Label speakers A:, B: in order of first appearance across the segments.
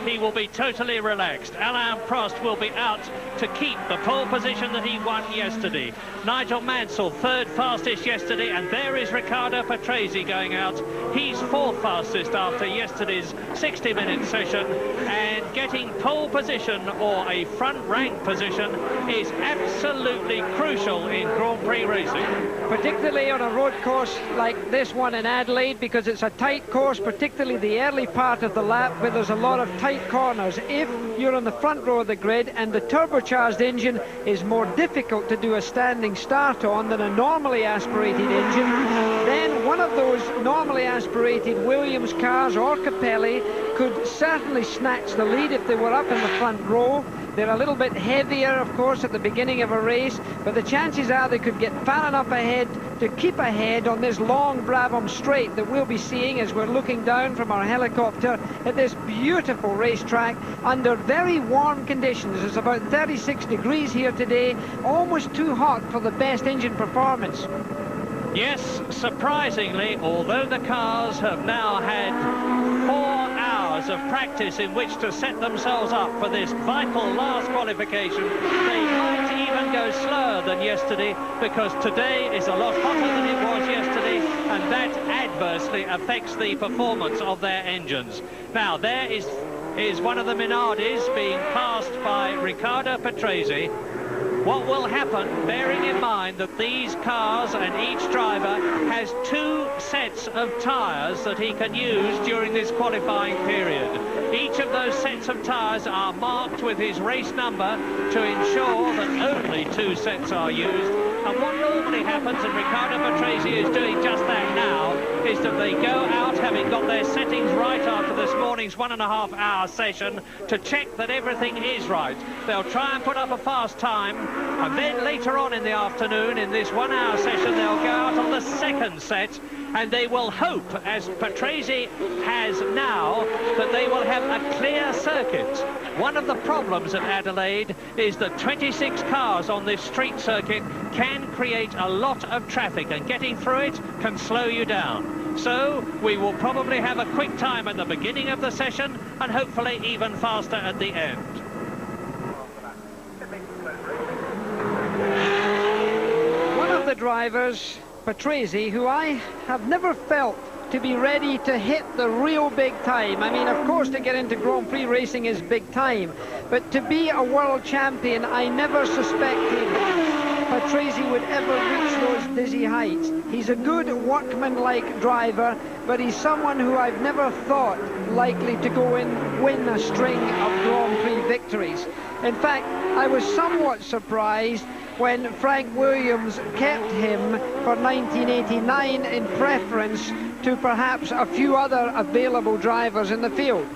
A: he will be totally relaxed. Alain Prost will be out to keep the pole position that he won yesterday. Nigel Mansell, third fastest yesterday, and there is Riccardo Patrese going out. He's fourth fastest after yesterday's 60-minute session, and getting pole position or a front rank position is absolutely crucial in Grand Prix racing.
B: Particularly on a road course like this one in Adelaide, because it's a tight course, particularly the early part of the lap where there's a lot of tight corners. If you're on the front row of the grid and the turbocharged engine is more difficult to do a standing start on than a normally aspirated engine, then one of those normally aspirated Williams cars or Capelli could certainly snatch the lead if they were up in the front row. They're a little bit heavier, of course, at the beginning of a race, but the chances are they could get far enough ahead to keep ahead on this long Brabham straight that we'll be seeing as we're looking down from our helicopter at this beautiful racetrack under very warm conditions. It's about 36 degrees here today, almost too hot for the best engine performance.
A: Yes, surprisingly, although the cars have now had 4 hours of practice in which to set themselves up for this vital last qualification, they might even go slower than yesterday, because today is a lot hotter than it was yesterday, and that adversely affects the performance of their engines. Now, there is one of the Minardis being passed by Riccardo Patrese. What will happen, bearing in mind that these cars and each driver has 2 sets of tyres that he can use during this qualifying period. Each of those sets of tyres are marked with his race number to ensure that only 2 sets are used. And what normally happens, and Riccardo Patrese is doing just that now, is that they go out having got their settings right after this morning's 1.5-hour session to check that everything is right. They'll try and put up a fast time, and then later on in the afternoon, in this 1-hour session, they'll go out on the second set, and they will hope, as Patrese has now, that they will have a clear circuit. One of the problems at Adelaide is that 26 cars on this street circuit can create a lot of traffic, and getting through it can slow you down. So we will probably have a quick time at the beginning of the session, and hopefully even faster at the end.
B: One of the drivers, Patrese, who I have never felt to be ready to hit the real big time. I mean, of course, to get into Grand Prix racing is big time, but to be a world champion, I never suspected Patrese would ever reach those dizzy heights. He's a good workman-like driver, but he's someone who I've never thought likely to go and win a string of Grand Prix victories. In fact, I was somewhat surprised when Frank Williams kept him for 1989 in preference to perhaps a few other available drivers in the field.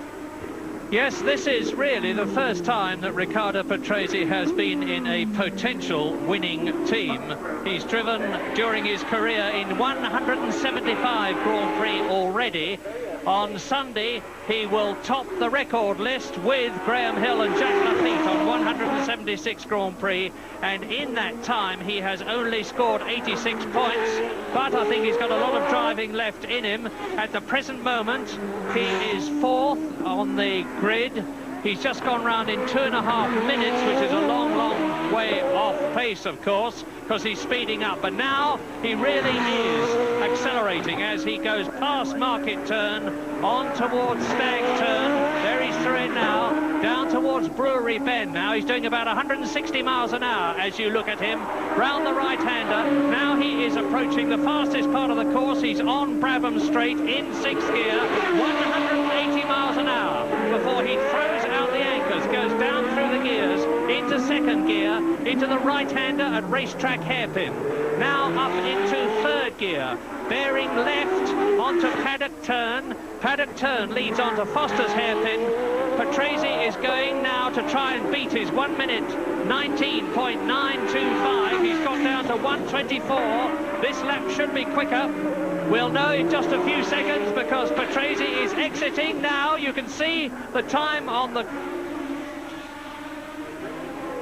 A: Yes, this is really the first time that Riccardo Patrese has been in a potential winning team. He's driven during his career in 175 Grand Prix already. On Sunday, he will top the record list with Graham Hill and Jacques Lafitte on 176 Grand Prix, and in that time he has only scored 86 points, but I think he's got a lot of driving left in him. At the present moment, he is 4th on the grid. He's just gone round in 2.5 minutes, which is a long, long way off pace, of course, because he's speeding up. But now he really is accelerating as he goes past Market Turn, on towards Stag Turn. There he's through it now, down towards Brewery Bend. Now he's doing about 160 miles an hour as you look at him. Round the right-hander. Now he is approaching the fastest part of the course. He's on Brabham Straight in 6th gear, 180 miles an hour before he throws out the anchors, goes down through the gears, into 2nd gear, into the right-hander at Racetrack Hairpin. Now up into 3rd gear, bearing left onto Paddock Turn. Paddock Turn leads onto Foster's Hairpin. Patrese is going now to try and beat his 1 minute 19.925. He's got down to 124. This lap should be quicker. We'll know in just a few seconds, because Patrese is exiting now. You can see the time on the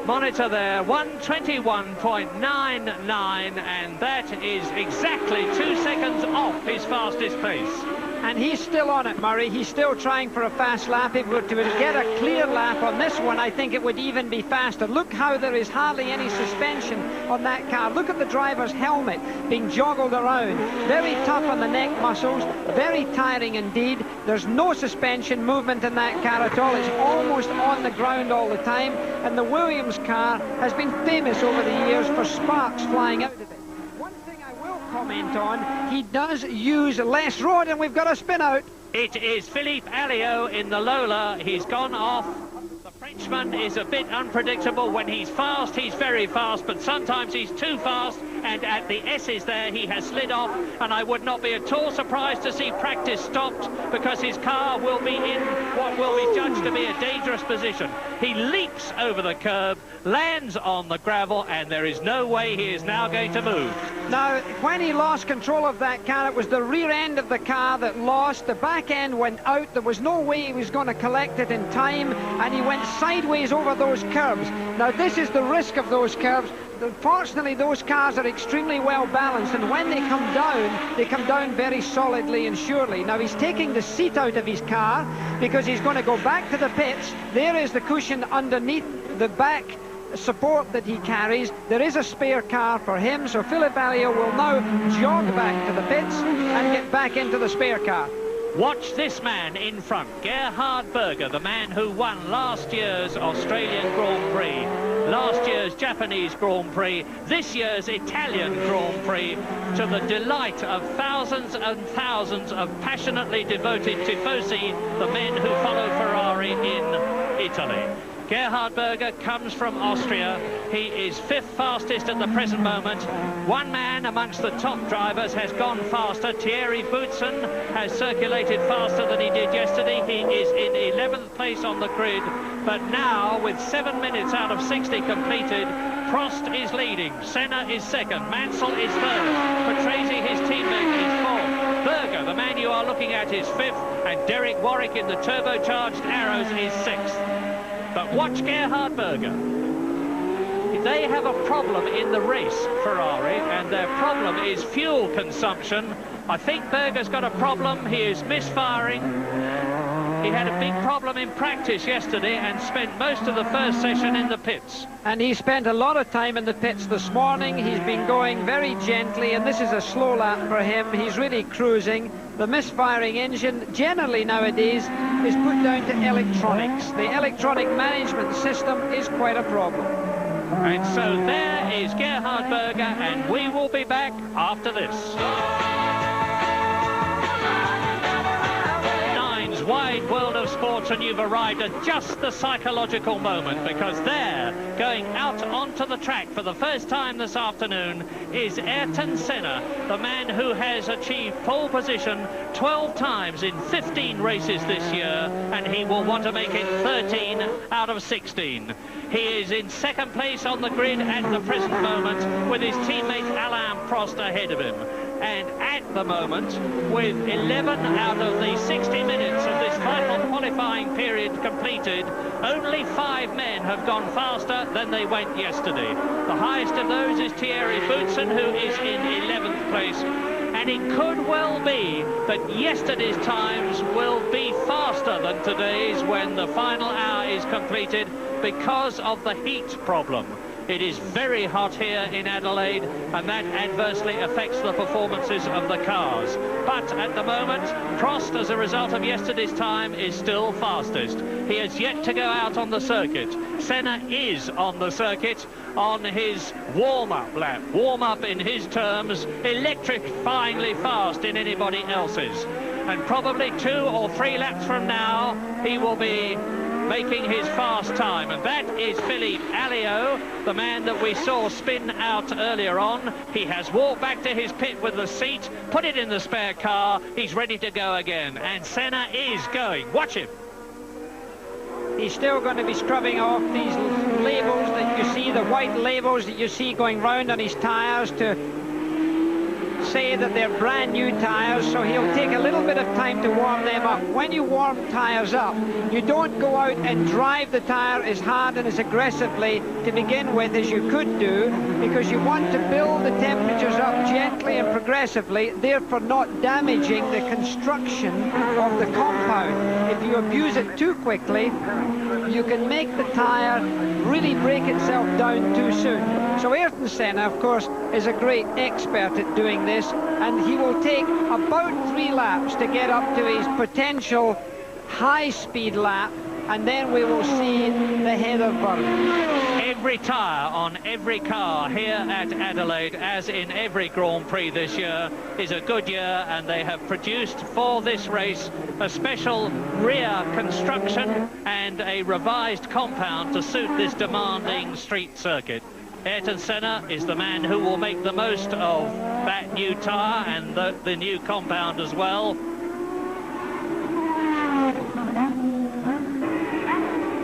A: monitor there, 121.99, and that is exactly 2 seconds off his fastest pace.
B: And he's still on it, Murray. He's still trying for a fast lap. If we were to get a clear lap on this one, I think it would even be faster. Look how there is hardly any suspension on that car. Look at the driver's helmet being joggled around. Very tough on the neck muscles, very tiring indeed. There's no suspension movement in that car at all. It's almost on the ground all the time. And the Williams car has been famous over the years for sparks flying out of it. One thing I will comment on, he does use less road, and we've got a spin out.
A: It is Philippe Alliot in the Lola. He's gone off. The Frenchman is a bit unpredictable. When he's fast, he's very fast, but sometimes he's too fast, and at the S's there, he has slid off, and I would not be at all surprised to see practice stopped, because his car will be in what will be judged to be a dangerous position. He leaps over the curb, lands on the gravel, and there is no way he is now going to move.
B: Now, when he lost control of that car, it was the rear end of the car that lost. The back end went out. There was no way he was going to collect it in time, and he went sideways over those curbs. Now, this is the risk of those curbs. Fortunately, those cars are extremely well balanced, and when they come down very solidly and surely. Now, he's taking the seat out of his car because he's going to go back to the pits. There is the cushion underneath the back support that he carries. There is a spare car for him, so Philippe Alliot will now jog back to the pits and get back into the spare car.
A: Watch this man in front, Gerhard Berger, the man who won last year's Australian Grand Prix, last year's Japanese Grand Prix, this year's Italian Grand Prix, to the delight of thousands and thousands of passionately devoted tifosi, the men who follow Ferrari in Italy. Gerhard Berger comes from Austria. He is fifth fastest at the present moment. One man amongst the top drivers has gone faster. Thierry Boutsen has circulated faster than he did yesterday. He is in 11th place on the grid. But now, with 7 minutes out of 60 completed, Prost is leading. Senna is second. Mansell is third. Patrese, his teammate, is fourth. Berger, the man you are looking at, is fifth. And Derek Warwick in the turbocharged Arrows is sixth. But watch Gerhard Berger. They have a problem in the race, Ferrari, and their problem is fuel consumption. I think Berger's got a problem. He is misfiring. He had a big problem in practice yesterday and spent most of the first session in the pits.
B: And he spent a lot of time in the pits this morning. He's been going very gently, and this is a slow lap for him. He's really cruising. The misfiring engine generally nowadays is put down to electronics. The electronic management system is quite a problem.
A: And so there is Gerhard Berger, and we will be back after this. Wide world of sports, and you've arrived at just the psychological moment, because there, going out onto the track for the first time this afternoon, is Ayrton Senna, the man who has achieved pole position 12 times in 15 races this year, and he will want to make it 13 out of 16. He is in second place on the grid at the present moment, with his teammate Alain Prost ahead of him. And at the moment, with 11 out of the 60 minutes of this vital qualifying period completed, only 5 men have gone faster than they went yesterday. The highest of those is Thierry Boutsen, who is in 11th place. And it could well be that yesterday's times will be faster than today's when the final hour is completed, because of the heat problem. It is very hot here in Adelaide, and that adversely affects the performances of the cars. But at the moment, Prost, as a result of yesterday's time, is still fastest. He has yet to go out on the circuit. Senna is on the circuit on his warm-up lap. Warm-up in his terms, electrifyingly fast in anybody else's. And probably 2 or 3 laps from now, he will be making his fast time, and that is Philippe Alliot, the man that we saw spin out earlier on. He has walked back to his pit with the seat, put it in the spare car. He's ready to go again, and Senna is going. Watch him.
B: He's still going to be scrubbing off these labels that you see, the white labels that you see going round on his tyres, to say that they're brand new tyres, so he'll take a little bit of time to warm them up. When you warm tyres up, you don't go out and drive the tyre as hard and as aggressively to begin with as you could do, because you want to build the temperatures up gently and progressively, therefore not damaging the construction of the compound. If you abuse it too quickly, you can make the tyre really break itself down too soon. So Ayrton Senna, of course, is a great expert at doing this, and he will take about 3 laps to get up to his potential high-speed lap, and then we will see the heather burn.
A: Every tyre on every car here at Adelaide, as in every Grand Prix this year, is a good year, and they have produced for this race a special rear construction and a revised compound to suit this demanding street circuit. Ayrton Senna is the man who will make the most of that new tyre and the new compound as well.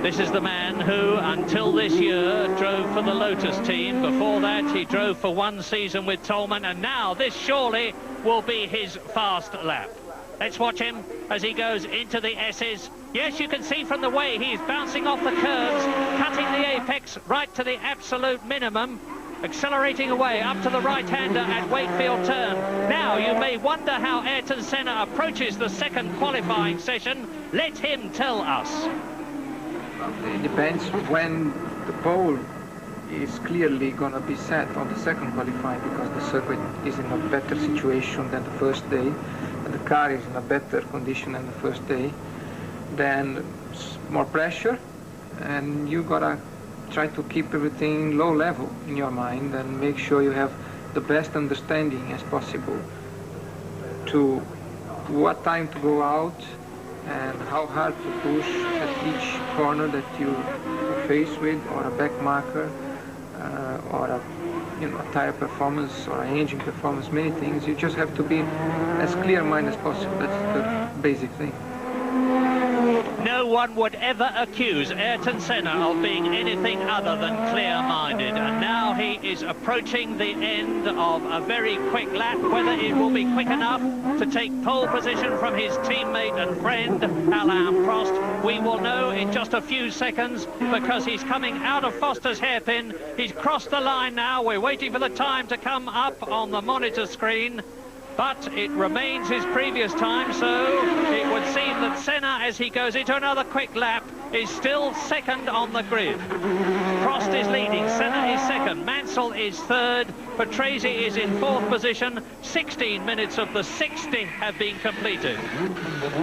A: This is the man who, until this year, drove for the Lotus team. Before that, he drove for 1 season with Tolman, and now this surely will be his fast lap. Let's watch him as he goes into the S's. Yes, you can see from the way he's bouncing off the curves, cutting the apex right to the absolute minimum, accelerating away up to the right-hander at Wakefield Turn. Now, you may wonder how Ayrton Senna approaches the second qualifying session. Let him tell us.
C: It depends when the pole is clearly going to be set on the second qualifying, because the circuit is in a better situation than the first day, and the car is in a better condition than the first day. Then more pressure, and you gotta try to keep everything low level in your mind and make sure you have the best understanding as possible to what time to go out and how hard to push at each corner that you are faced with, or a back marker, or a tire performance or an engine performance, many things. You just have to be as clear-minded as possible. That's the basic thing.
A: No one would ever accuse Ayrton Senna of being anything other than clear-minded, and now he is approaching the end of a very quick lap. Whether it will be quick enough to take pole position from his teammate and friend Alain Prost, we will know in just a few seconds, because he's coming out of Foster's hairpin. He's crossed the line now. We're waiting for the time to come up on the monitor screen, but it remains his previous time, so it would seem that Senna, as he goes into another quick lap, is still second on the grid. Prost is leading, Senna is second, Mansell is third, Patrese is in fourth position. 16 minutes of the 60 have been completed.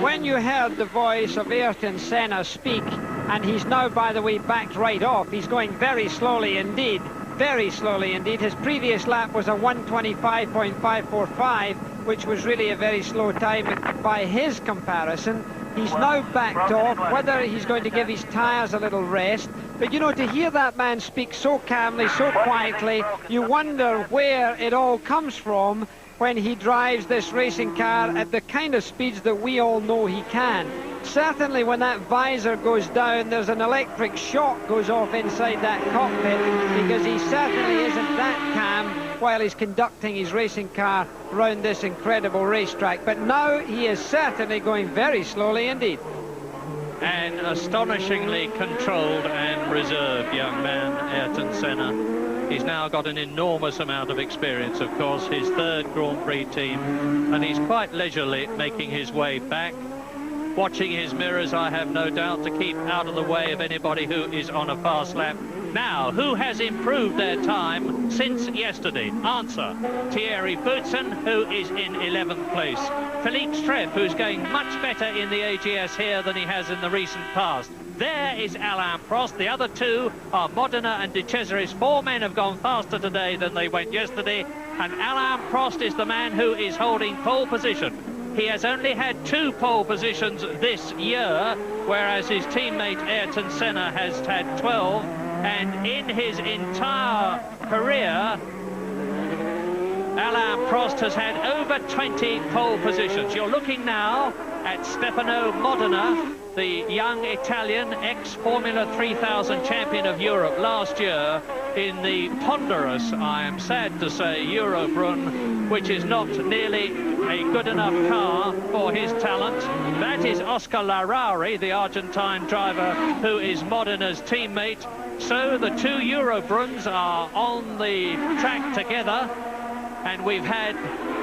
B: When you heard the voice of Ayrton Senna speak, and he's now, by the way, backed right off, he's going very slowly indeed. Very slowly indeed. His previous lap was a 1:25.545, which was really a very slow time by his comparison. He's now backed off, whether he's going to give his tyres a little rest. But, you know, to hear that man speak so calmly, so quietly, you wonder where it all comes from when he drives this racing car at the kind of speeds that we all know he can. Certainly when that visor goes down, there's an electric shock goes off inside that cockpit, because he certainly isn't that calm while he's conducting his racing car round this incredible racetrack. But now he is certainly going very slowly indeed.
A: An astonishingly controlled and reserved young man, Ayrton Senna. He's now got an enormous amount of experience, of course, his third Grand Prix team, and he's quite leisurely making his way back. Watching his mirrors, I have no doubt, to keep out of the way of anybody who is on a fast lap. Now, who has improved their time since yesterday? Answer: Thierry Boutsen, who is in 11th place. Philippe Streff, who's going much better in the AGS here than he has in the recent past. There is Alain Prost. The other two are Modena and De Cesaris. 4 men have gone faster today than they went yesterday, and Alain Prost is the man who is holding pole position. He has only had 2 pole positions this year, whereas his teammate Ayrton Senna has had 12, and in his entire career, Alain Prost has had over 20 pole positions. You're looking now at Stefano Modena, the young Italian, ex-Formula 3000 champion of Europe last year, in the ponderous, I am sad to say, Eurobrunn, which is not nearly a good enough car for his talent. That is Oscar Larrauri, the Argentine driver, who is Modina's teammate. So the two Eurobrunns are on the track together, and we've had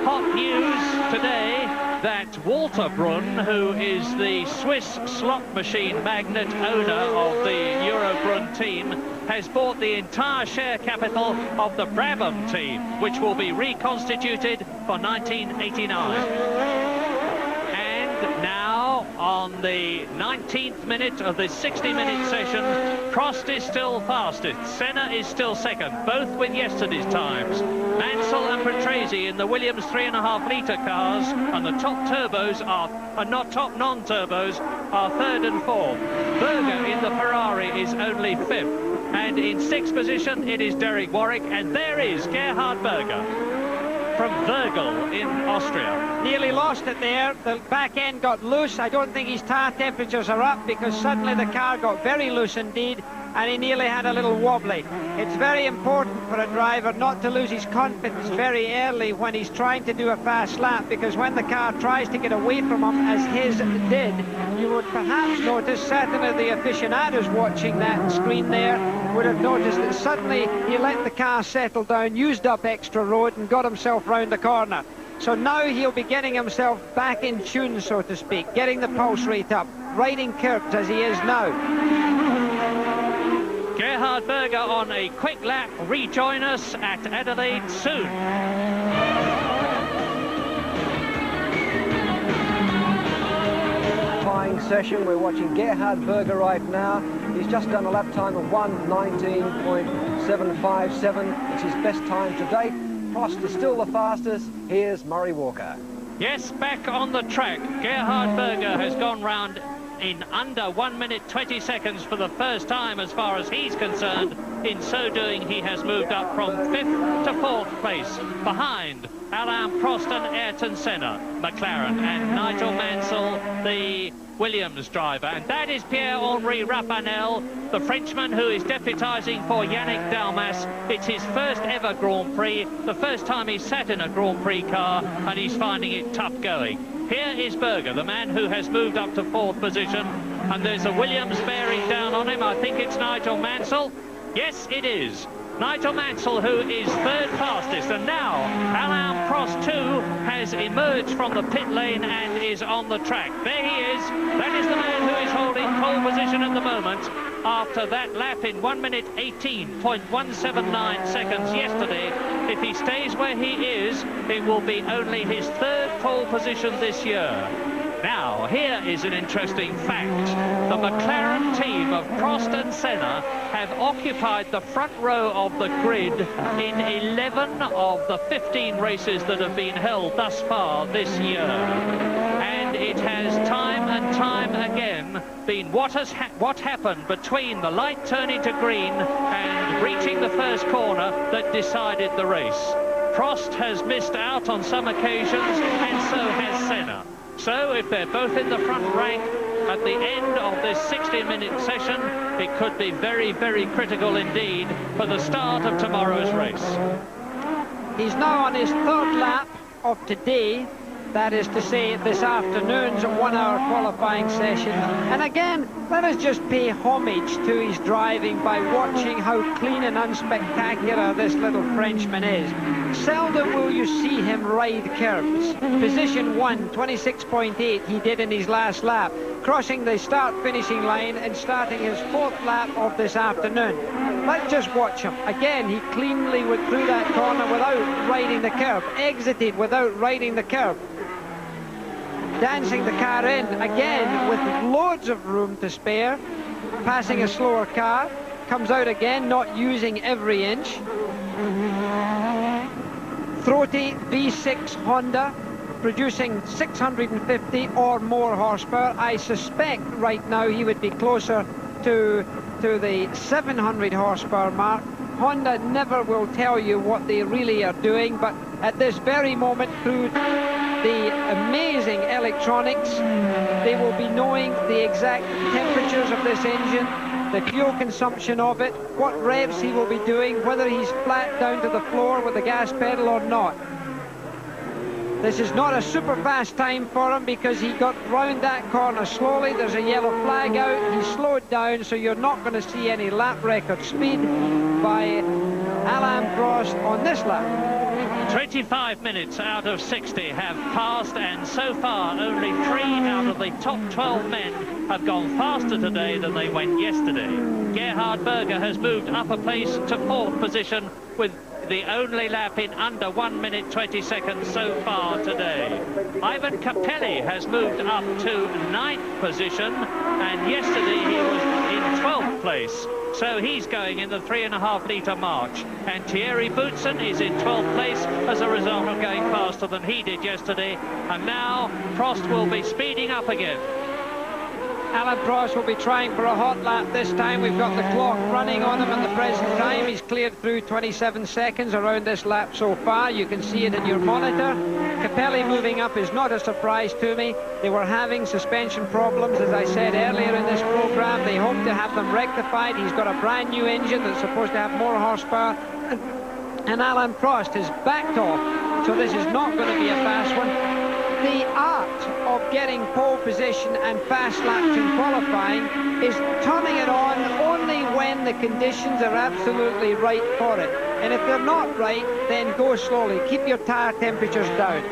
A: hot news today that Walter Brunn, who is the Swiss slot machine magnate owner of the Eurobrunn team, has bought the entire share capital of the Brabham team, which will be reconstituted for 1989. Now, on the 19th minute of this 60-minute session, Prost is still fastest, Senna is still second, both with yesterday's times. Mansell and Patrese in the Williams 3.5-litre cars, and the top turbos are, not top non-turbos, are third and fourth. Berger in the Ferrari is only fifth, and in sixth position it is Derek Warwick, and there is Gerhard Berger from Virgil in Austria.
B: Nearly lost it there. The back end got loose. I don't think his tire temperatures are up, because suddenly the car got very loose indeed, and he nearly had a little wobbly. It's very important for a driver not to lose his confidence very early when he's trying to do a fast lap, because when the car tries to get away from him, as his did, you would perhaps notice, certainly the aficionados watching that screen there would have noticed that suddenly he let the car settle down, used up extra road, and got himself round the corner. So now he'll be getting himself back in tune, so to speak, getting the pulse rate up, riding curbs as he is now.
A: Gerhard Berger on a quick lap. Rejoin us at Adelaide soon.
D: Qualifying session. We're watching Gerhard Berger right now. He's just done a lap time of 1:19.757. It's his best time to date. Prost is still the fastest. Here's Murray Walker.
A: Yes, back on the track. Gerhard Berger has gone round in under 1 minute 20 seconds for the first time as far as he's concerned. In so doing, he has moved up from 5th to 4th place, behind Alain Prost and Ayrton Senna, McLaren, and Nigel Mansell, the Williams driver. And that is Pierre-Henri Raphanel, the Frenchman who is deputising for Yannick Dalmas. It's his first ever Grand Prix, the first time he's sat in a Grand Prix car, and he's finding it tough going. Here is Berger, the man who has moved up to 4th position, and there's a Williams bearing down on him. I think it's Nigel Mansell. Yes, it is. Nigel Mansell, who is third fastest, and now Alain Prost too has emerged from the pit lane and is on the track. There he is. That is the man who is holding pole position at the moment after that lap in 1 minute 18.179 seconds yesterday. If he stays where he is, it will be only his third pole position this year. Now, here is an interesting fact. The McLaren team of Prost and Senna have occupied the front row of the grid in 11 of the 15 races that have been held thus far this year. And it has time and time again been what happened between the light turning to green and reaching the first corner that decided the race. Prost has missed out on some occasions, and so has Senna. So if they're both in the front rank at the end of this 60-minute session, it could be very, very critical indeed for the start of tomorrow's race.
B: He's now on his third lap of today. That is to say, this afternoon's 1-hour qualifying session. And again, let us just pay homage to his driving by watching how clean and unspectacular this little Frenchman is. Seldom will you see him ride curbs. Position 1, 26.8 he did in his last lap, crossing the start-finishing line and starting his 4th lap of this afternoon. Let's just watch him. Again, he cleanly went through that corner without riding the curb, exited without riding the curb. Dancing the car in, again, with loads of room to spare, passing a slower car, comes out again, not using every inch. Throaty V6 Honda, producing 650 or more horsepower. I suspect right now he would be closer to the 700 horsepower mark. Honda never will tell you what they really are doing, but at this very moment, through the amazing electronics, they will be knowing the exact temperatures of this engine, the fuel consumption of it, what revs he will be doing, whether he's flat down to the floor with the gas pedal or not. This is not a super fast time for him because he got round that corner slowly. There's a yellow flag out. He slowed down, so you're not going to see any lap record speed by Alain Prost on this lap.
A: 25 minutes out of 60 have passed, and so far only 3 out of the top 12 men have gone faster today than they went yesterday. Gerhard Berger has moved up a place to 4th position with the only lap in under 1 minute 20 seconds so far today. Ivan Capelli has moved up to 9th position, and yesterday he was in 12th place. So he's going in the 3.5 litre march. And Thierry Boutsen is in 12th place as a result of going faster than he did yesterday. And now Prost will be speeding up again.
B: Alain Prost will be trying for a hot lap this time. We've got the clock running on him at the present time. He's cleared through 27 seconds around this lap so far. You can see it in your monitor. Capelli moving up is not a surprise to me. They were having suspension problems, as I said earlier in this program. They hope to have them rectified. He's got a brand new engine that's supposed to have more horsepower. And Alain Prost has backed off, so this is not going to be a fast one. The art of getting pole position and fast laps in qualifying is turning it on only when the conditions are absolutely right for it. And if they're not right, then go slowly. Keep your tyre temperatures down.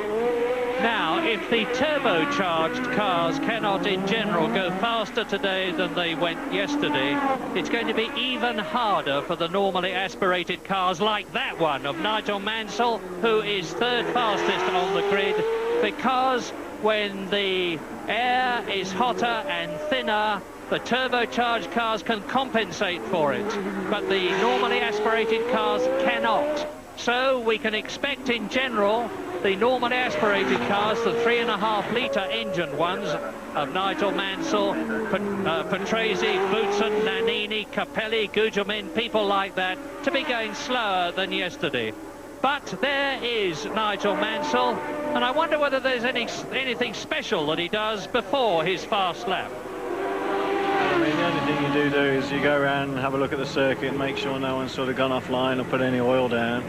A: Now, if the turbocharged cars cannot in general go faster today than they went yesterday, it's going to be even harder for the normally aspirated cars like that one of Nigel Mansell, who is 3rd fastest on the grid, because when the air is hotter and thinner, the turbocharged cars can compensate for it, but the normally aspirated cars cannot. So we can expect in general the normally aspirated cars, the 3.5 litre engine ones of Nigel Mansell, Patrese, Boutsen, Nannini, Capelli, Gugelmin, people like that, to be going slower than yesterday. But there is Nigel Mansell, and I wonder whether there's anything special that he does before his fast lap.
E: I mean, the only thing you do is you go around and have a look at the circuit and make sure no one's sort of gone offline or put any oil down,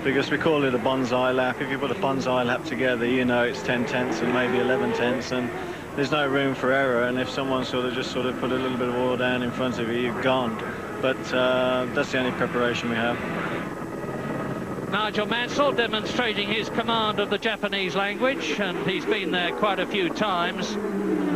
E: because we call it a bonsai lap. If you put a bonsai lap together, you know it's 10 tenths and maybe 11 tenths, and there's no room for error. And if someone sort of put a little bit of oil down in front of you, you've gone. But that's the only preparation we have.
A: Nigel Mansell demonstrating his command of the Japanese language, and he's been there quite a few times.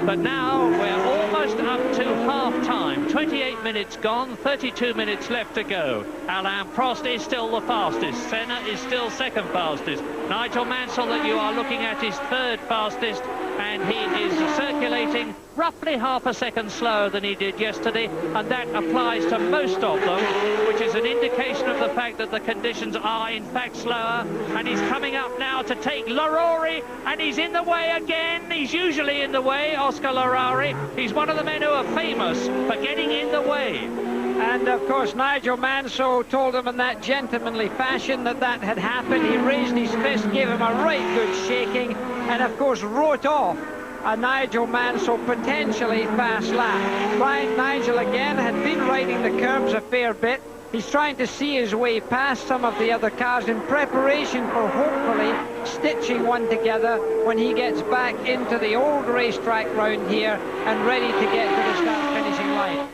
A: But now we're almost up to half-time. 28 minutes gone, 32 minutes left to go. Alain Prost is still the fastest. Senna is still 2nd fastest. Nigel Mansell, that you are looking at, is 3rd fastest, and he is circulating roughly half a second slower than he did yesterday, and that applies to most of them, which is an indication of the fact that the conditions are in fact slower. And he's coming up now to take Larori, and he's in the way again. He's usually in the way, Oscar Larori. He's one of the men who are famous for getting in the way.
B: And of course Nigel Mansell told him in that gentlemanly fashion that that had happened. He raised his fist, gave him a right good shaking, and of course wrote off a Nigel Mansell potentially fast lap. Nigel again had been riding the curbs a fair bit. He's trying to see his way past some of the other cars in preparation for hopefully stitching one together when he gets back into the old racetrack round here and ready to get to the start-finishing line.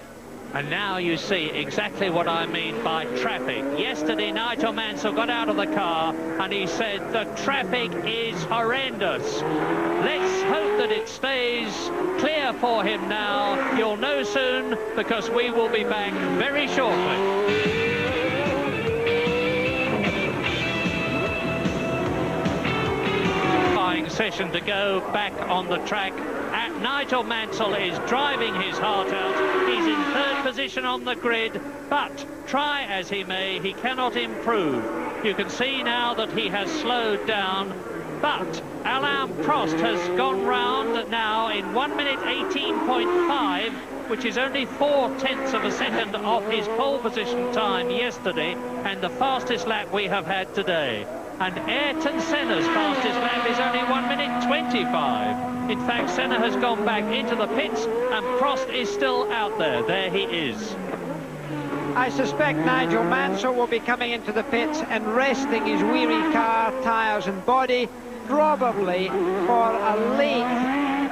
A: And now you see exactly what I mean by traffic. Yesterday, Nigel Mansell got out of the car and he said the traffic is horrendous. Let's hope that it stays clear for him now. You'll know soon, because we will be back very shortly. Session to go back on the track. Nigel Mansell is driving his heart out. He's in 3rd position on the grid, but try as he may, he cannot improve. You can see now that he has slowed down, but Alain Prost has gone round now in 1 minute 18.5, which is only 4/10 of a second off his pole position time yesterday, and the fastest lap we have had today. And Ayrton Senna's fastest lap is only 1 minute 25. In fact, Senna has gone back into the pits and Prost is still out there. There he is.
B: I suspect Nigel Mansell will be coming into the pits and resting his weary car, tyres and body, probably for a late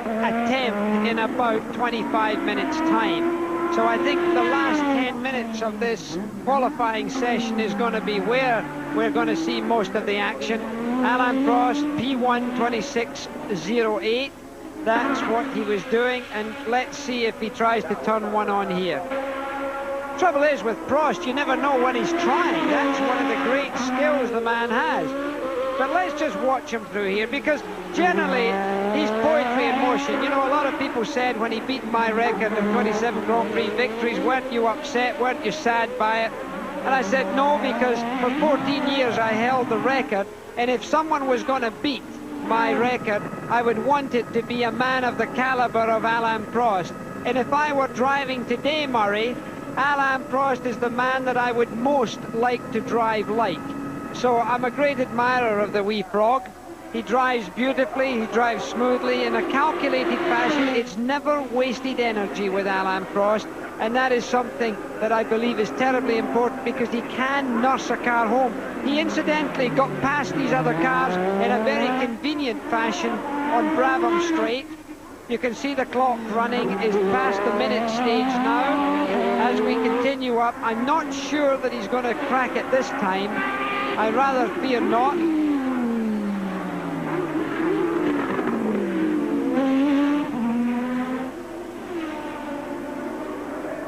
B: attempt in about 25 minutes' time. So I think the last 10 minutes of this qualifying session is going to be where we're going to see most of the action. Alain Prost, P1 26.08. That's what he was doing, and let's see if he tries to turn one on here. Trouble is with Prost, you never know when he's trying. That's one of the great skills the man has. But let's just watch him through here, because generally he's poetry in motion. You know, a lot of people said when he beat my record of 27 Grand Prix victories, weren't you upset, weren't you sad by it? And I said no, because for 14 years I held the record, and if someone was going to beat my record, I would want it to be a man of the caliber of Alain Prost. And if I were driving today, Murray, Alain Prost is the man that I would most like to drive like. So I'm a great admirer of the wee frog. He drives beautifully, he drives smoothly, in a calculated fashion. It's never wasted energy with Alain Prost, and that is something that I believe is terribly important, because he can nurse a car home. He incidentally got past these other cars in a very convenient fashion on Brabham Straight. You can see the clock running is past the minute stage now. As we continue up, I'm not sure that he's going to crack it this time. I rather fear not.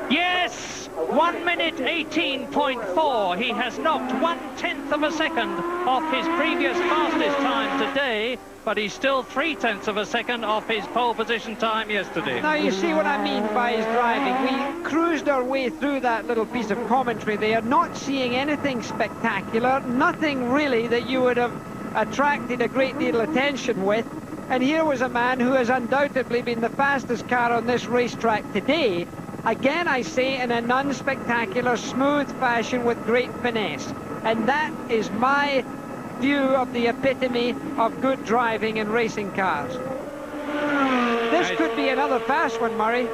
A: Yes! 1 minute 18.4. He has knocked 1/10 of a second off his previous fastest time today, but he's still 3/10 of a second off his pole position time yesterday.
B: Now you see what I mean by his driving. We cruised our way through that little piece of commentary there, not seeing anything spectacular, nothing really that you would have attracted a great deal of attention with. And here was a man who has undoubtedly been the fastest car on this racetrack today. Again, I say, in a non-spectacular, smooth fashion with great finesse. And that is my view of the epitome of good driving in racing cars. This could be another fast one, Murray.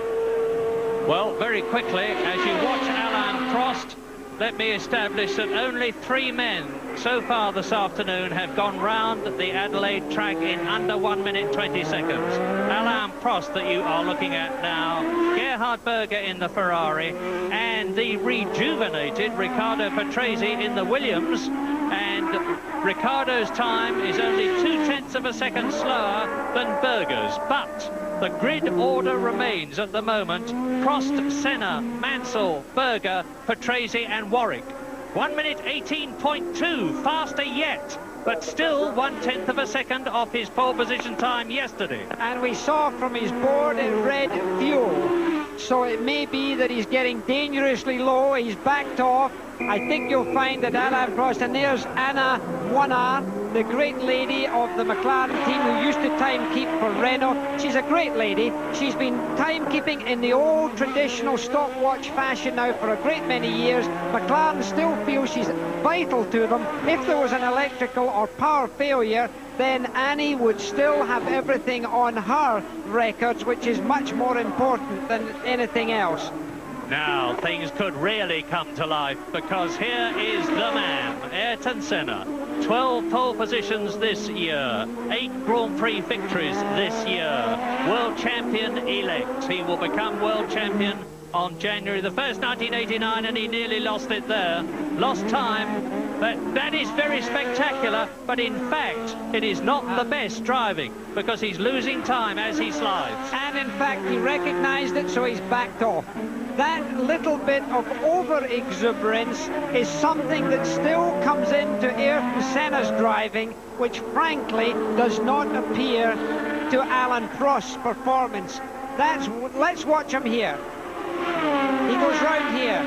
A: Well, very quickly, as you watch Alain Prost, let me establish that only 3 men so far this afternoon have gone round the Adelaide track in under 1 minute 20 seconds. Alain Prost that you are looking at now, Gerhard Berger in the Ferrari, and the rejuvenated Riccardo Patrese in the Williams. And Riccardo's time is only 2/10 of a second slower than Berger's. But the grid order remains at the moment: Prost, Senna, Mansell, Berger, Patrese and Warwick. 1 minute 18.2, faster yet, but still 1/10 of a second off his pole position time yesterday.
B: And we saw from his board it read fuel. So it may be that he's getting dangerously low. He's backed off. I think you'll find that Alain Prost, and there's Anna Warner, the great lady of the McLaren team who used to timekeep for Renault. She's a great lady. She's been timekeeping in the old traditional stopwatch fashion now for a great many years. McLaren still feels she's vital to them. If there was an electrical or power failure, then Annie would still have everything on her records, which is much more important than anything else.
A: Now things could really come to life, because here is the man, Ayrton Senna. 12 pole positions this year, 8 Grand Prix victories this year, world champion elect. He will become world champion on January the 1st, 1989, and he nearly lost it there. Lost time. That is very spectacular, but in fact it is not the best driving, because he's losing time as he slides.
B: And in fact he recognised it, so he's backed off. That little bit of over-exuberance is something that still comes into Ayrton Senna's driving, which frankly does not appear to Alain Prost's performance. Let's watch him here. He goes round here,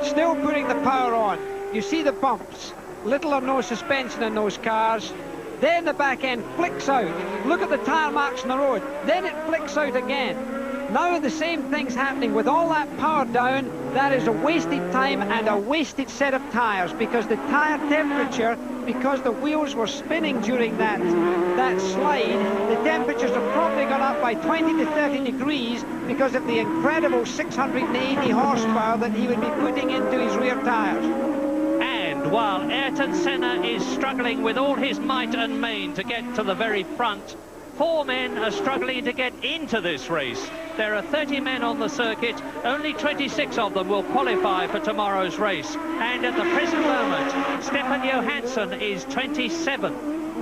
B: still putting the power on. You see the bumps, little or no suspension in those cars. Then the back end flicks out. Look at the tyre marks on the road. Then it flicks out again. Now the same thing's happening with all that power down. That is a wasted time and a wasted set of tyres, because the tyre temperature because the wheels were spinning during that slide, the temperatures have probably gone up by 20 to 30 degrees because of the incredible 680 horsepower that he would be putting into his rear tyres.
A: And while Ayrton Senna is struggling with all his might and main to get to the very front, 4 men are struggling to get into this race. There are 30 men on the circuit. Only 26 of them will qualify for tomorrow's race. And at the present moment, Stefan Johansson is 27.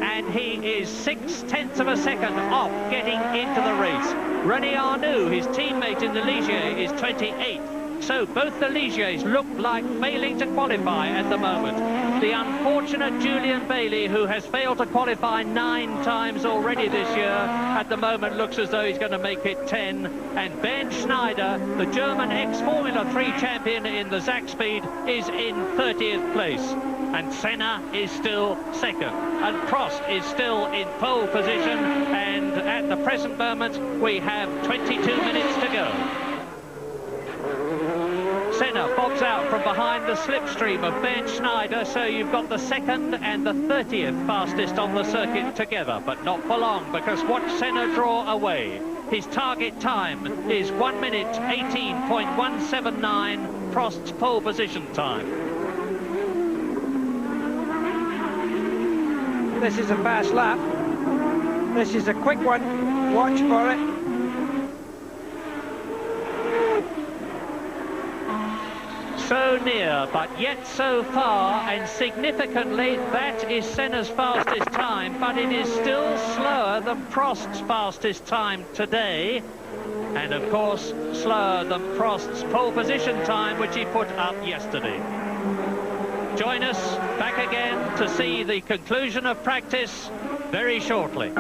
A: And he is 6/10 of a second off getting into the race. René Arnoux, his teammate in the Ligier, is 28. So both the Ligiers look like failing to qualify at the moment. The unfortunate Julian Bailey, who has failed to qualify 9 times already this year, at the moment looks as though he's going to make it 10. And Bernd Schneider, the German ex-Formula 3 champion in the Zach Speed, is in 30th place. And Senna is still second. And Prost is still in pole position. And at the present moment, we have 22 minutes to go. Senna bobs out from behind the slipstream of Bernd Schneider, so you've got the 2nd and the 30th fastest on the circuit together, but not for long, because watch Senna draw away. His target time is 1 minute 18.179, Prost's pole position time.
B: This is a fast lap. This is a quick one. Watch for it.
A: So near, but yet so far, and significantly, that is Senna's fastest time, but it is still slower than Prost's fastest time today, and of course, slower than Prost's pole position time, which he put up yesterday. Join us back again to see the conclusion of practice very shortly.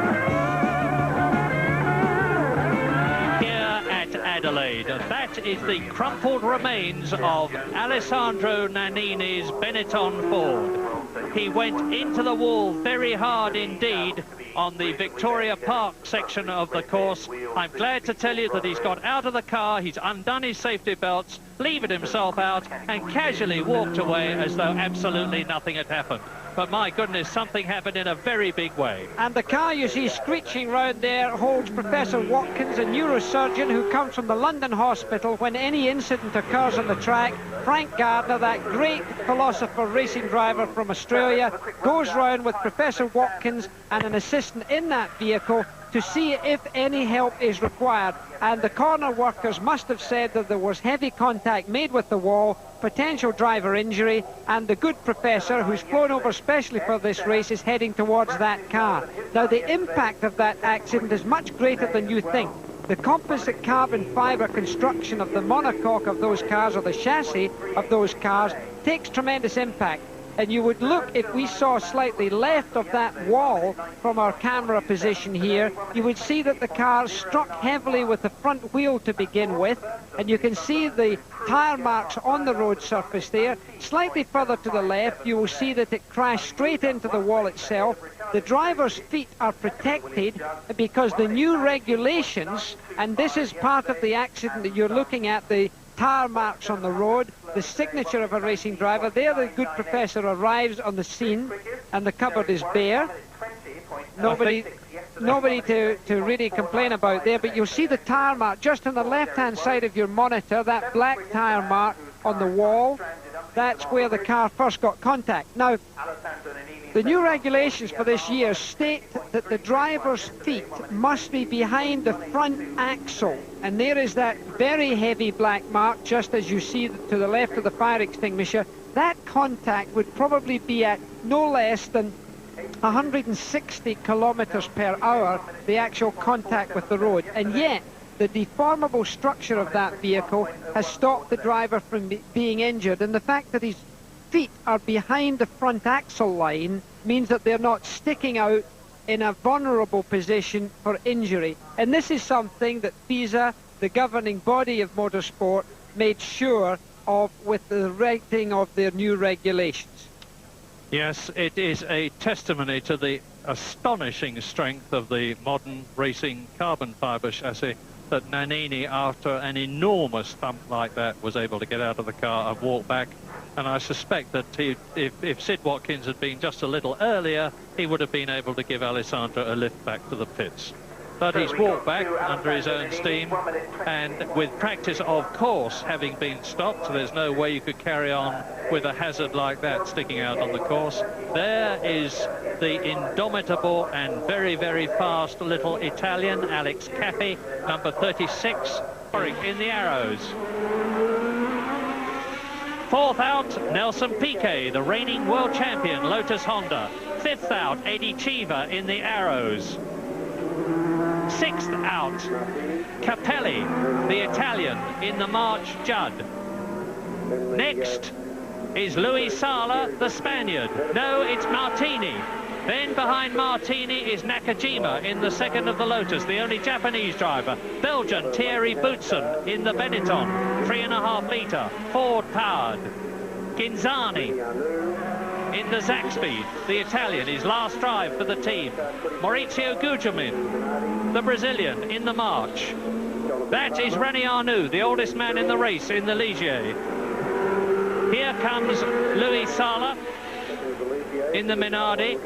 A: Adelaide. That is the crumpled remains of Alessandro Nannini's Benetton Ford. He went into the wall very hard indeed on the Victoria Park section of the course. I'm glad to tell you that he's got out of the car, he's undone his safety belts, levered himself out and casually walked away as though absolutely nothing had happened. But my goodness, something happened in a very big way.
B: And the car you see screeching round there holds Professor Watkins, a neurosurgeon who comes from the London hospital when any incident occurs on the track. Frank Gardner, that great philosopher racing driver from Australia, goes round with Professor Watkins and an assistant in that vehicle to see if any help is required. And the corner workers must have said that there was heavy contact made with the wall, potential driver injury, and the good professor, who's flown over specially for this race, is heading towards that car. Now, the impact of that accident is much greater than you think. The composite carbon fibre construction of the monocoque of those cars, or the chassis of those cars, takes tremendous impact. And you would look, if we saw slightly left of that wall from our camera position here, you would see that the car struck heavily with the front wheel to begin with, and you can see the tyre marks on the road surface there. Slightly further to the left, you will see that it crashed straight into the wall itself. The driver's feet are protected because the new regulations, and this is part of the accident that you're looking at, the tyre marks on the road, the signature of a racing driver. There the good professor arrives on the scene and the cupboard is bare. Nobody to really complain about there, but you'll see the tyre mark just on the left-hand side of your monitor, that black tyre mark on the wall. That's where the car first got contact. Now, the new regulations for this year state that the driver's feet must be behind the front axle, and there is that very heavy black mark just as you see to the left of the fire extinguisher. That contact would probably be at no less than 160 kilometers per hour, the actual contact with the road, and yet the deformable structure of that vehicle has stopped the driver from being injured, and the fact that his feet are behind the front axle line means that they're not sticking out in a vulnerable position for injury. And this is something that FISA, the governing body of motorsport, made sure of with the writing of their new regulations.
A: Yes, it is a testimony to the astonishing strength of the modern racing carbon fibre chassis that Nannini, after an enormous thump like that, was able to get out of the car and walk back. And I suspect that if Sid Watkins had been just a little earlier, he would have been able to give Alessandro a lift back to the pits. But he's walked back under his own steam, and with practice, of course, having been stopped, there's no way you could carry on with a hazard like that sticking out on the course. There is the indomitable and very, very fast little Italian, Alex Cappi, number 36, in the arrows. Fourth out, Nelson Piquet, the reigning world champion, Lotus Honda. Fifth out, Eddie Cheever in the arrows. Sixth out, Capelli, the Italian, in the March Judd. Next is Luis Sala, the Spaniard. No, it's Martini. Then behind Martini is Nakajima in the second of the Lotus, the only Japanese driver. Belgian Thierry Boutsen in the Benetton, 3.5 litre, Ford-powered. Ginzani in the Zaxby, the Italian, his last drive for the team. Maurizio Gugelmin, the Brazilian, in the March. That is René Arnoux, the oldest man in the race in the Ligier. Here comes Luis Sala in the Minardi.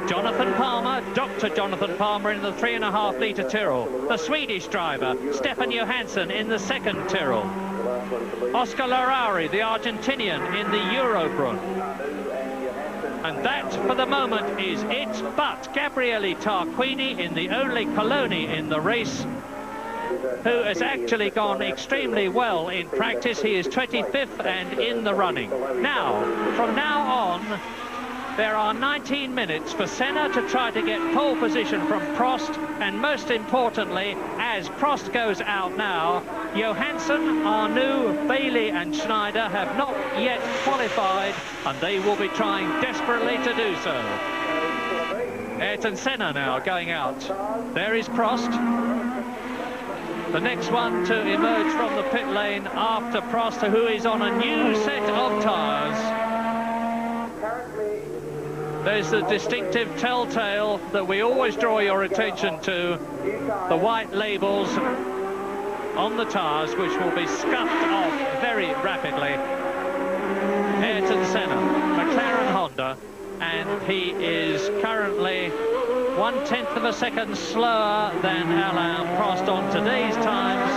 A: Jonathan Palmer, Dr. Jonathan Palmer in the 3.5 litre Tyrrell. The Swedish driver, Stefan Johansson in the second Tyrrell. Oscar Larari, the Argentinian, in the Eurobrunn. And that, for the moment, is it. But Gabriele Tarquini in the only Coloni in the race, who has actually gone extremely well in practice. He is 25th and in the running. Now, from now on, there are 19 minutes for Senna to try to get pole position from Prost, and most importantly, as Prost goes out now, Johansson, Arnoux, Bailey and Schneider have not yet qualified, and they will be trying desperately to do so. Ayrton Senna now going out. There is Prost. The next one to emerge from the pit lane after Prost, who is on a new set of tyres. There's the distinctive telltale that we always draw your attention to, the white labels on the tyres, which will be scuffed off very rapidly. Ayrton Senna, McLaren Honda, and he is currently 1/10 of a second slower than Alain Prost on today's times,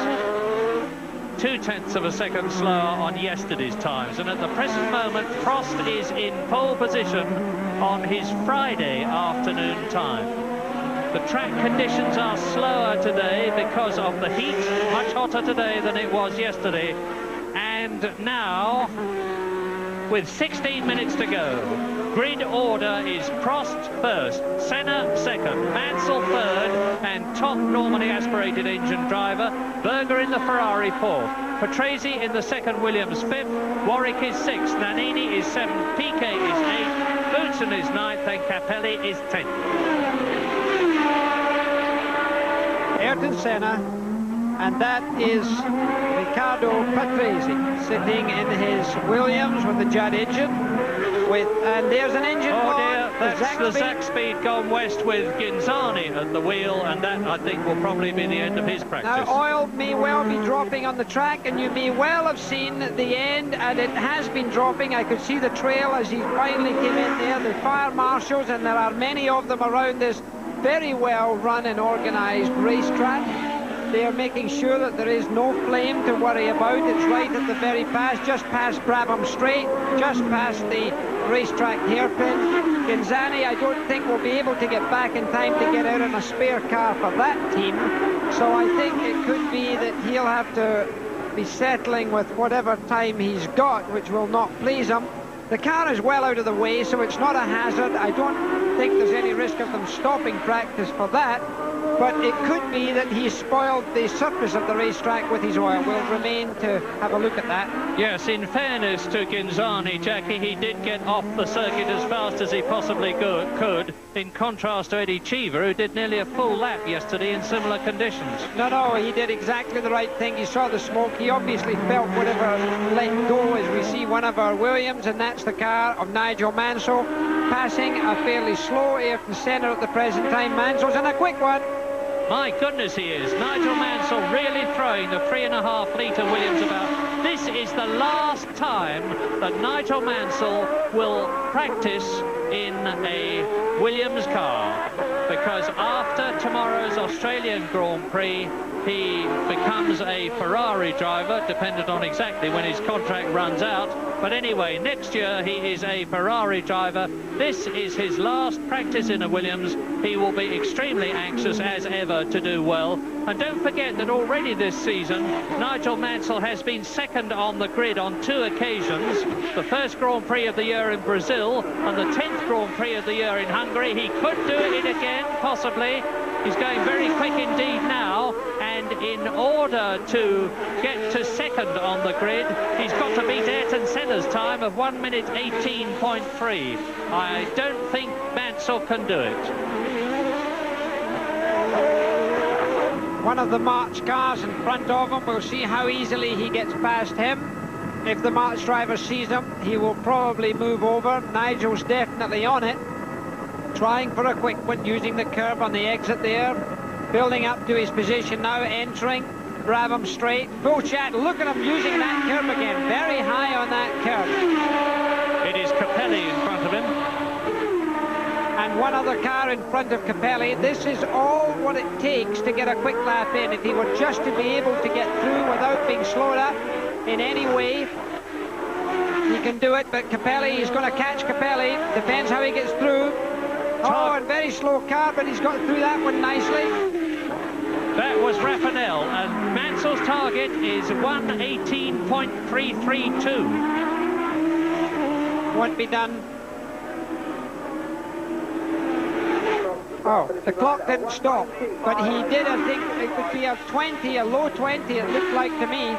A: 2/10 of a second slower on yesterday's times, and at the present moment Prost is in pole position on his Friday afternoon time. The track conditions are slower today because of the heat, much hotter today than it was yesterday. And now, with 16 minutes to go, grid order is Prost first, Senna second, Mansell third, and top normally aspirated engine driver, Berger in the Ferrari fourth, Patrese in the second Williams fifth, Warwick is sixth, Nannini is seventh, Piquet is eighth, Boutsen is ninth, and Capelli is 10th.
B: Ayrton Senna, and that is Riccardo Patrese sitting in his Williams with the Judd engine. And there's an engine.
A: Oh dear, that's the Zaxby gone west with Ginzani at the wheel, and that I think will probably be the end of his practice.
B: Now oil may well be dropping on the track, and you may well have seen the end, and it has been dropping. I could see the trail as he finally came in there, the fire marshals, and there are many of them around this very well run and organized racetrack. They are making sure that there is no flame to worry about. It's right at the very pass, just past Brabham Straight, just past the racetrack hairpin. Ginzani, I don't think will be able to get back in time to get out on a spare car for that team. So I think it could be that he'll have to be settling with whatever time he's got, which will not please him. The car is well out of the way, so it's not a hazard. I don't think there's any risk of them stopping practice for that. But it could be that he spoiled the surface of the racetrack with his oil. We'll remain to have a look at that.
A: Yes, in fairness to Ginzani, Jackie, he did get off the circuit as fast as he possibly could, in contrast to Eddie Cheever, who did nearly a full lap yesterday in similar conditions.
B: No, he did exactly the right thing. He saw the smoke. He obviously felt whatever let go as we see one of our Williams, and that's the car of Nigel Mansell, passing a fairly slow Ayrton Senna at the present time. Mansell's in a quick one.
A: My goodness, he is. Nigel Mansell really throwing the 3.5 litre Williams about. This is the last time that Nigel Mansell will practice in a Williams car, because after tomorrow's Australian Grand Prix, he becomes a Ferrari driver, dependent on exactly when his contract runs out. But anyway, next year he is a Ferrari driver. This is his last practice in a Williams. He will be extremely anxious as ever to do well. And don't forget that already this season, Nigel Mansell has been second on the grid on 2 occasions. The first Grand Prix of the year in Brazil and the 10th Grand Prix of the year in Hungary. He could do it again, possibly. He's going very quick indeed now, and in order to get to second on the grid, he's got to beat Ayrton Senna's time of 1 minute 18.3. I don't think Mansell can do it.
B: One of the March cars in front of him. We'll see how easily he gets past him. If the March driver sees him, he will probably move over. Nigel's definitely on it. Trying for a quick one, using the curb on the exit there. Building up to his position now, entering. Brabham straight. Full chat. Look at him using that curb again. Very high on that curb.
A: It is Capelli in front of him.
B: And one other car in front of Capelli. This is all what it takes to get a quick lap in. If he were just to be able to get through without being slowed up in any way, he can do it. But Capelli, he's going to catch Capelli. Depends how he gets through. Oh, and very slow car, but he's got through that one nicely.
A: That was Raphael, and Mansell's target is 1:18.332.
B: Won't be done. Oh, the clock didn't stop, but he did, I think, it could be a 20, a low 20, it looked like to me.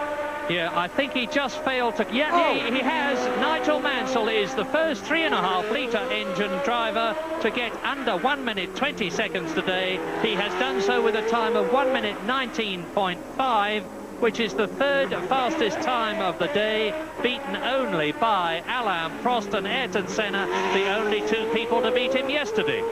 A: Yeah, I think he just failed to... Yeah, he has. Nigel Mansell is the first 3.5 litre engine driver to get under 1 minute 20 seconds today. He has done so with a time of 1 minute 19.5, which is the 3rd fastest time of the day, beaten only by Alain Prost and Ayrton Senna, the only 2 people to beat him yesterday.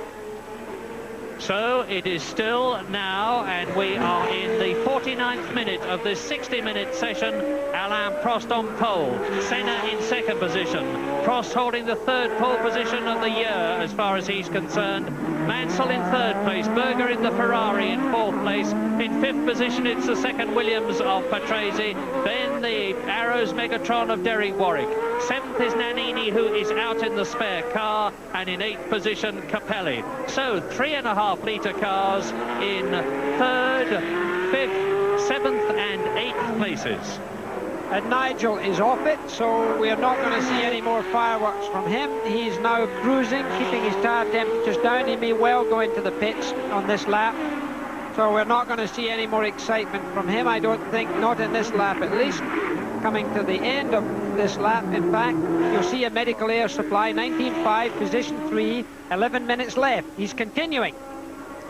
A: So it is still now, and we are in the 49th minute of this 60-minute session. Alain Prost on pole, Senna in second position, Prost holding the 3rd pole position of the year as far as he's concerned. Mansell in 3rd place, Berger in the Ferrari in 4th place. In 5th position, it's the 2nd Williams of Patrese, then the Arrows Megatron of Derek Warwick. 7th is Nannini, who is out in the spare car, and in 8th position, Capelli. So 3.5 litre cars in 3rd, 5th, 7th and 8th places.
B: And Nigel is off it, so we're not going to see any more fireworks from him. He's now cruising, keeping his tyre temperatures down. He may well go into the pits on this lap. So we're not going to see any more excitement from him, I don't think, not in this lap at least. Coming to the end of this lap, in fact, you'll see a medical air supply, 19.5, position 3, 11 minutes left. He's continuing.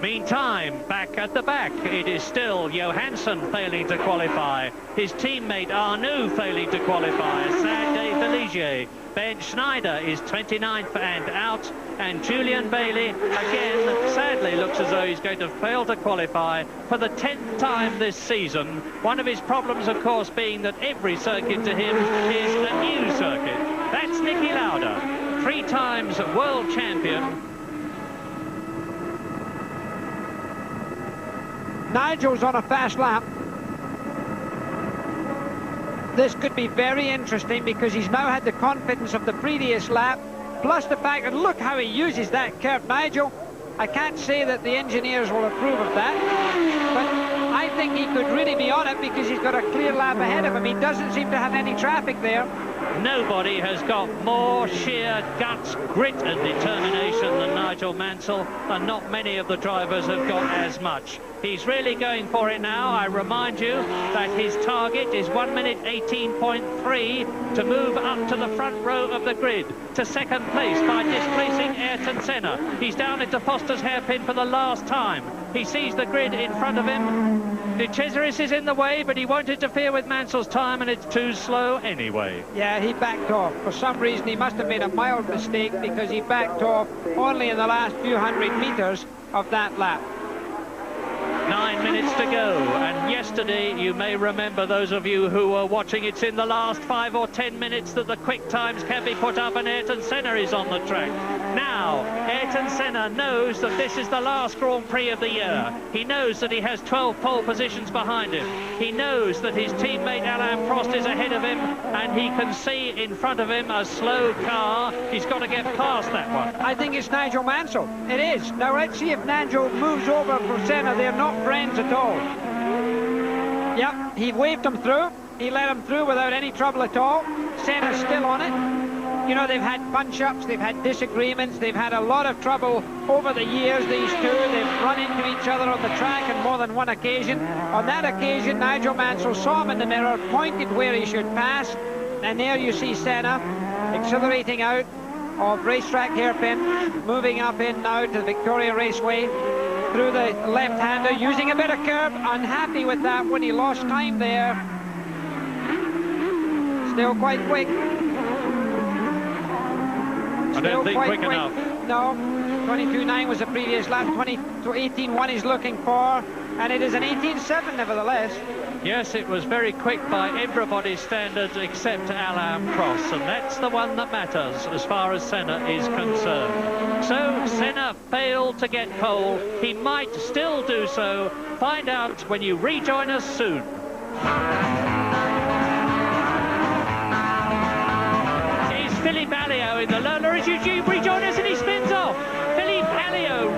A: Meantime, back at the back, it is still Johansson failing to qualify. His teammate Arnoux failing to qualify. A sad day for Ligier. Ben Schneider is 29th and out. And Julian Bailey, again, sadly looks as though he's going to fail to qualify for the 10th time this season. One of his problems, of course, being that every circuit to him is a new circuit. That's Niki Lauda, 3 times world champion.
B: Nigel's on a fast lap. This could be very interesting because he's now had the confidence of the previous lap, plus the fact that look how he uses that curve. Nigel, I can't say that the engineers will approve of that, but I think he could really be on it because he's got a clear lap ahead of him. He doesn't seem to have any traffic there.
A: Nobody has got more sheer guts, grit and determination than Nigel Mansell, and not many of the drivers have got as much. He's really going for it now. I remind you that his target is 1 minute 18.3 to move up to the front row of the grid, to second place by displacing Ayrton Senna. He's down into Foster's hairpin for the last time. He sees the grid in front of him. De Cesaris is in the way, but he won't interfere with Mansell's time, and it's too slow anyway.
B: Yeah, he backed off. For some reason, he must have made a mild mistake because he backed off only in the last few hundred meters of that lap.
A: 13 minutes to go, and yesterday, you may remember, those of you who were watching, it's in the last 5 or 10 minutes that the quick times can be put up, and Ayrton Senna is on the track. Now, Ayrton Senna knows that this is the last Grand Prix of the year. He knows that he has 12 pole positions behind him. He knows that his teammate Alain Prost is ahead of him, and he can see in front of him a slow car. He's got to get past that one.
B: I think it's Nigel Mansell. It is. Now let's see if Nigel moves over for Senna. They're not friends at all. Yep, he waved him through. He let him through without any trouble at all. Senna's still on it. You know, they've had punch-ups, they've had disagreements, they've had a lot of trouble over the years, these two. They've run into each other on the track on more than one occasion. On that occasion, Nigel Mansell saw him in the mirror, pointed where he should pass, and there you see Senna accelerating out of racetrack hairpin, moving up in now to the Victoria Raceway through the left-hander, using a bit of curb. Unhappy with that when he lost time there. Still quite quick.
A: I don't think quick enough.
B: No, 22.9 was the previous lap. 18.1 he's looking for, and it is an 18.7 nevertheless.
A: Yes, it was very quick by everybody's standards except Alain Prost, and that's the one that matters as far as Senna is concerned. So Senna failed to get pole. He might still do so. Find out when you rejoin us soon. Philippe Alliot in the loaner as you rejoin us, and he spins off. Philippe Alliot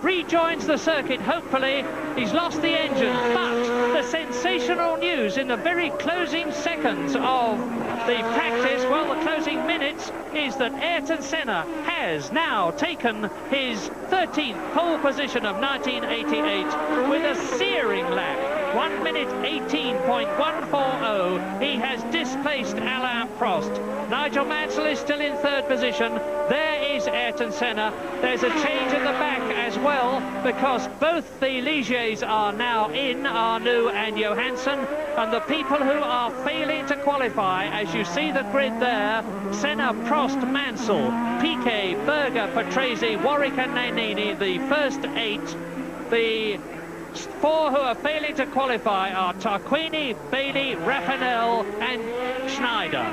A: rejoins the circuit, hopefully. He's lost the engine, but the sensational news in the very closing seconds of the practice, well, the closing minutes, is that Ayrton Senna has now taken his 13th pole position of 1988 with a searing lap. 1 minute 18.140. He has displaced Alain Prost. Nigel Mansell is still in third position. There is Ayrton Senna. There's a change at the back as well, because both the Ligiers are now in, Arnoux and Johansson, and the people who are failing to qualify, as you see the grid there, Senna, Prost, Mansell, Piquet, Berger, Patrese, Warwick and Nannini, the first 8. The 4 who are failing to qualify are Tarquini, Bailey, Rapinel and Schneider.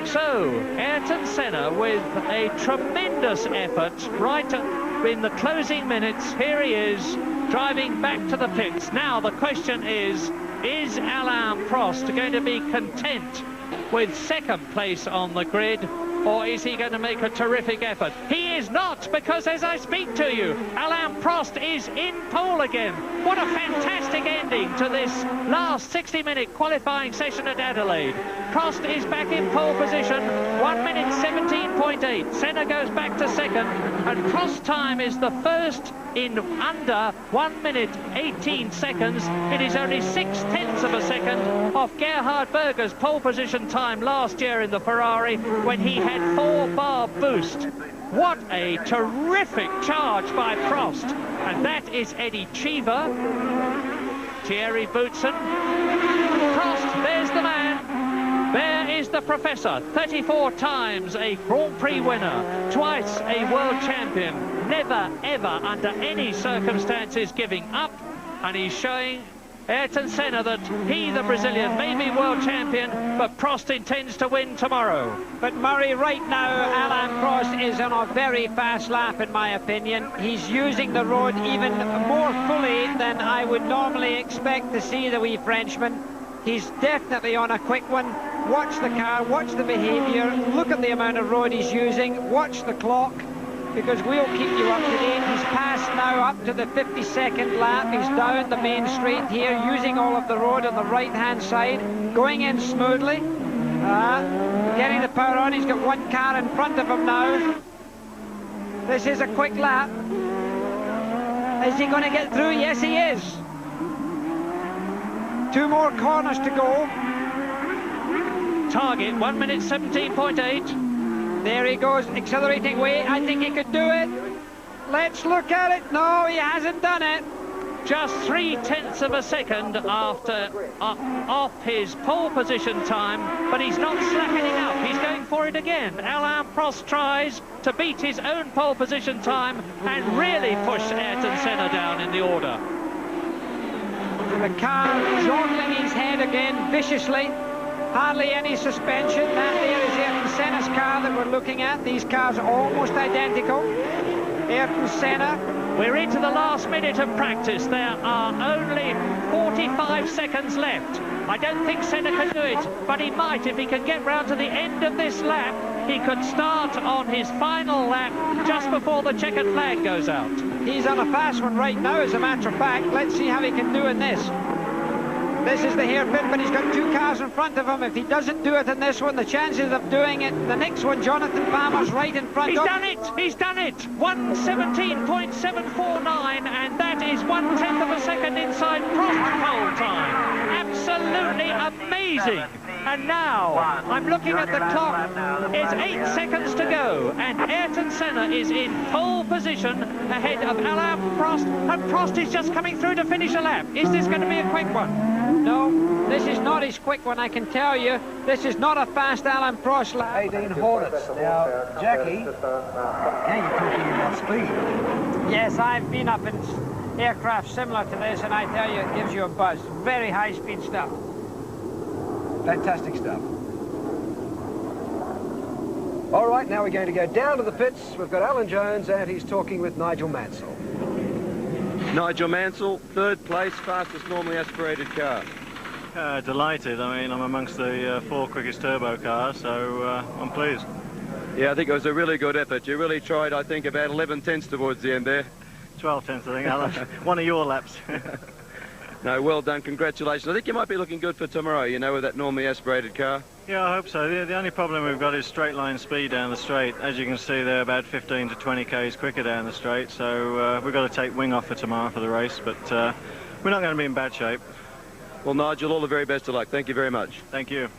A: So, Ayrton Senna with a tremendous effort right in the closing minutes. Here he is, driving back to the pits. Now the question is Alain Prost going to be content with second place on the grid, or is he going to make a terrific effort? He is not, because as I speak to you, Alain Prost is in pole again. What a fantastic ending to this last 60-minute qualifying session at Adelaide. Prost is back in pole position, 1 minute 17.8. Senna goes back to second, and Prost time is the first in under 1 minute 18 seconds. It is only 0.6 of a second off Gerhard Berger's pole position time last year in the Ferrari, when he had 4-bar boost. What a terrific charge by Prost. And that is Eddie Cheever, Thierry Boutsen, Prost, there's the man. There is the professor, 34 times a Grand Prix winner, twice a world champion, never ever under any circumstances giving up, and he's showing Ayrton Senna that he, the Brazilian, may be world champion, but Prost intends to win tomorrow.
B: But Murray, right now, Alain Prost is on a very fast lap, in my opinion. He's using the road even more fully than I would normally expect to see the wee Frenchman. He's definitely on a quick one. Watch the car, watch the behaviour, look at the amount of road he's using, watch the clock, because we'll keep you up to date. He's passed now up to the 52nd lap. He's down the main straight here, using all of the road on the right-hand side, going in smoothly, getting the power on. He's got one car in front of him now. This is a quick lap. Is he going to get through? Yes, he is. 2 more corners to go.
A: Target 1 minute 17.8.
B: There he goes, accelerating away. I think he could do it. Let's look at it. No, he hasn't done it.
A: Just 0.3 of a second after off his pole position time, but he's not slackening up. He's going for it again. Alain Prost tries to beat his own pole position time and really push Ayrton Senna down in the order.
B: The car jolting his head again viciously. Hardly any suspension. That there is Ayrton Senna's car that we're looking at. These cars are almost identical. Ayrton Senna.
A: We're into the last minute of practice. There are only 45 seconds left. I don't think Senna can do it, but he might if he can get round to the end of this lap. He could start on his final lap just before the checkered flag goes out.
B: He's on a fast one right now, as a matter of fact. Let's see how he can do in this. This is the hairpin, but he's got 2 cars in front of him. If he doesn't do it in this one, the chances of doing it the next one, Jonathan Palmer's right in front of him.
A: He's done it! He's done it! 1:17.749, and that is 1/10 of a second inside Prost pole time. Absolutely amazing! And now, I'm looking at the clock. It's 8 seconds to go, and Ayrton Senna is in pole position ahead of Alain Prost, and Prost is just coming through to finish a lap. Is this going to be a quick one?
B: No, this is not his quick one, I can tell you. This is not a fast Alain Prost lap.
D: 18 Hornets. Now, Jackie, now you're talking about speed.
B: Yes, I've been up in aircraft similar to this, and I tell you, it gives you a buzz. Very high-speed stuff.
D: Fantastic stuff. All right, now we're going to go down to the pits. We've got Alan Jones, and he's talking with Nigel Mansell.
F: Nigel Mansell, 3rd place, fastest normally aspirated car.
E: Delighted. I mean, I'm amongst the 4 quickest turbo cars, so I'm pleased.
F: Yeah, I think it was a really good effort. You really tried, I think, about 11 tenths towards the end there.
E: 12 tenths, I think, Alan. One of your laps.
F: No, well done. Congratulations. I think you might be looking good for tomorrow, you know, with that normally aspirated car.
E: Yeah, I hope so. The only problem we've got is straight line speed down the straight. As you can see, they're about 15 to 20 k's quicker down the straight, so we've got to take wing off for tomorrow for the race, but we're not going to be in bad shape.
F: Well, Nigel, all the very best of luck. Thank you very much.
E: Thank you.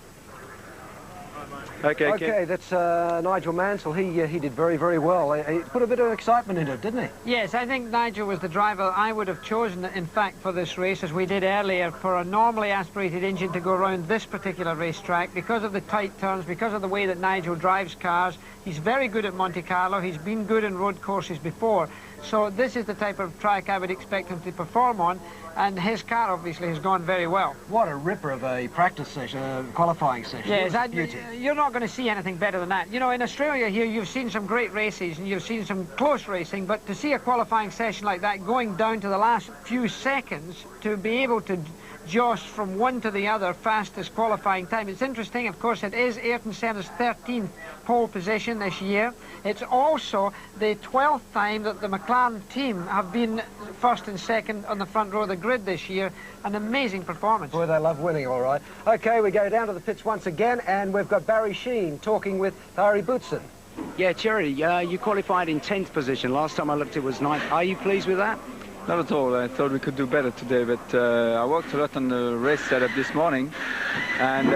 D: Okay, that's Nigel Mansell. He did very, very well. He put a bit of excitement into it, didn't he?
B: Yes, I think Nigel was the driver I would have chosen, in fact, for this race, as we did earlier, for a normally aspirated engine to go around this particular racetrack because of the tight turns, because of the way that Nigel drives cars. He's very good at Monte Carlo. He's been good in road courses before. So this is the type of track I would expect him to perform on, and his car obviously has gone very well.
D: What a ripper of a practice session, a qualifying session.
B: Yes, you're not going to see anything better than that. You know, in Australia here, you've seen some great races and you've seen some close racing, but to see a qualifying session like that going down to the last few seconds to be able to joust from one to the other fastest qualifying time. It's interesting, of course, it is Ayrton Senna's 13th pole position this year. It's also the 12th time that the McLaren team have been first and second on the front row of the grid this year. An amazing performance.
D: Boy, they love winning, all right. Okay, we go down to the pits once again, and we've got Barry Sheen talking with Thierry Boutsen.
G: Yeah, Thierry, you qualified in 10th position. Last time I looked, it was 9th. Are you pleased with that?
H: Not at all. I thought we could do better today, but I worked a lot on the race setup this morning, and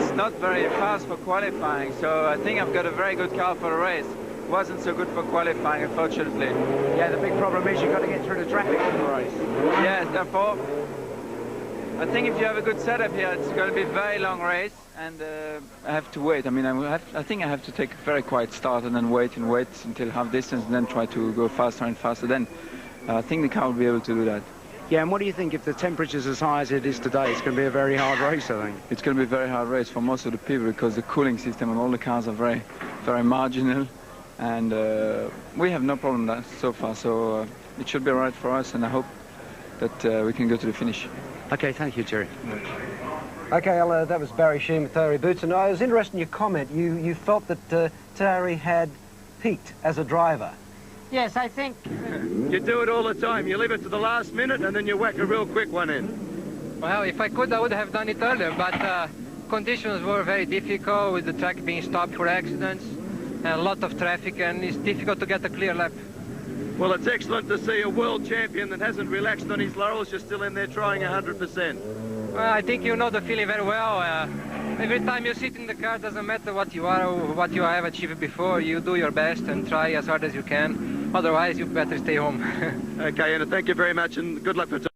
H: it's not very fast for qualifying, so I think I've got a very good car for the race. Wasn't so good for qualifying, unfortunately.
G: Yeah, the big problem is you've got to get through the traffic for the race.
H: Yes, therefore, I think if you have a good setup here, it's going to be a very long race, and I have to wait. I mean, I think I have to take a very quiet start and then wait until half distance, and then try to go faster and faster then. I think the car will be able to do that.
G: Yeah, and what do you think if the temperature's as high as it is today? It's going to be a very hard race, I think.
H: It's going to be a very hard race for most of the people because the cooling system on all the cars are very, very marginal, and we have no problem with that so far, so it should be all right for us, and I hope that we can go to the finish.
G: Okay, thank you, Jerry.
D: Okay, that was Barry Sheen with Thierry Boutsen. I was interested in your comment. You felt that Thierry had peaked as a driver.
B: Yes, I think...
F: You do it all the time. You leave it to the last minute and then you whack a real quick one in.
I: Well, if I could, I would have done it earlier, but conditions were very difficult with the track being stopped for accidents and a lot of traffic, and it's difficult to get a clear lap.
F: Well, it's excellent to see a world champion that hasn't relaxed on his laurels. You're still in there trying 100%.
I: Well, I think you know the feeling very well. Every time you sit in the car, doesn't matter what you are or what you have achieved before, you do your best and try as hard as you can. Otherwise, you better stay home.
F: Okay, Anna, thank you very much and good luck for tomorrow.